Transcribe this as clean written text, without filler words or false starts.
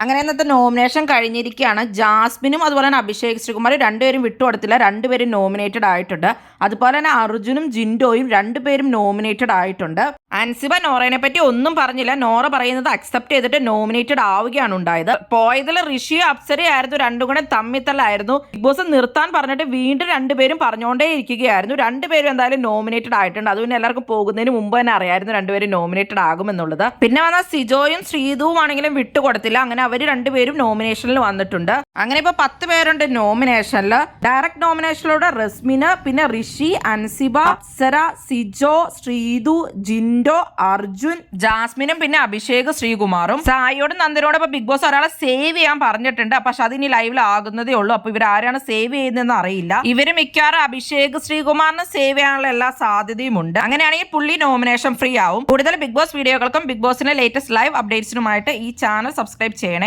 അങ്ങനെ ഇന്നത്തെ നോമിനേഷൻ കഴിഞ്ഞിരിക്കുകയാണ്. ജാസ്മിനും അതുപോലെ തന്നെ അഭിഷേക് ശ്രീകുമാർ രണ്ടുപേരും വിട്ടുകൊടുത്തില്ല, രണ്ടുപേരും നോമിനേറ്റഡ് ആയിട്ടുണ്ട്. അതുപോലെ തന്നെ അർജുനും ജിൻഡോയും രണ്ടുപേരും നോമിനേറ്റഡ് ആയിട്ടുണ്ട്. അൻസിബ നോറയെ പറ്റി ഒന്നും പറഞ്ഞില്ല. നോറ പറയുന്നത് അക്സെപ്റ്റ് ചെയ്തിട്ട് നോമിനേറ്റഡ് ആവുകയാണ് ഉണ്ടായത്. പോയതിൽ ഋഷിയും അപ്സരയായിരുന്നു, രണ്ടും കൂടെ തമ്മിത്തല്ലായിരുന്നു. ബിഗ് ബോസ് നിർത്താൻ പറഞ്ഞിട്ട് വീണ്ടും രണ്ടുപേരും പറഞ്ഞുകൊണ്ടേ ഇരിക്കുകയായിരുന്നു. രണ്ടുപേരും എന്തായാലും നോമിനേറ്റഡ് ആയിട്ടുണ്ട്. അതുകൊണ്ട് എല്ലാവർക്കും പോകുന്നതിന് മുമ്പ് തന്നെ അറിയായിരുന്നു രണ്ടുപേരും നോമിനേറ്റഡ് ആകുമെന്നുള്ളത്. പിന്നെ വന്ന സിജോയും ശ്രീതുവും ആണെങ്കിലും വിട്ടുകൊടുത്തില്ല. അങ്ങനെ അവർ രണ്ടുപേരും നോമിനേഷനിൽ വന്നിട്ടുണ്ട്. അങ്ങനെ ഇപ്പൊ 10 പേരുണ്ട് നോമിനേഷനിൽ. ഡയറക്ട് നോമിനേഷനിലൂടെ റസ്മിന്, പിന്നെ ഋഷി, അൻസിബ, അപ്സര, സിജോ, ശ്രീതു, ജിൻഡോ, അർജുൻ, ജാസ്മിനും പിന്നെ അഭിഷേക് ശ്രീകുമാറും. സായിയോടും നന്ദനോടും ഇപ്പൊ ബിഗ് ബോസ് ഒരാളെ സേവ് ചെയ്യാൻ പറഞ്ഞിട്ടുണ്ട്. പക്ഷെ അതിനി ലൈവിൽ ആകുന്നതേ ഉള്ളൂ. അപ്പൊ ഇവർ ആരാണ് സേവ് ചെയ്യുന്നതെന്ന് അറിയില്ല. ഇവര് മിക്കവാറും അഭിഷേക് ശ്രീകുമാറിന് സേവ് ചെയ്യാനുള്ള എല്ലാ സാധ്യതയും ഉണ്ട്. അങ്ങനെയാണെങ്കിൽ പുള്ളി നോമിനേഷൻ ഫ്രീ ആവും. കൂടുതൽ ബിഗ് ബോസ് വീഡിയോകൾക്കും ബിഗ് ബോസിന്റെ ലേറ്റസ്റ്റ് ലൈവ് അപ്ഡേറ്റ്സിനുമായിട്ട് ഈ ചാനൽ സബ്സ്ക്രൈബ് ചെയ്യണം.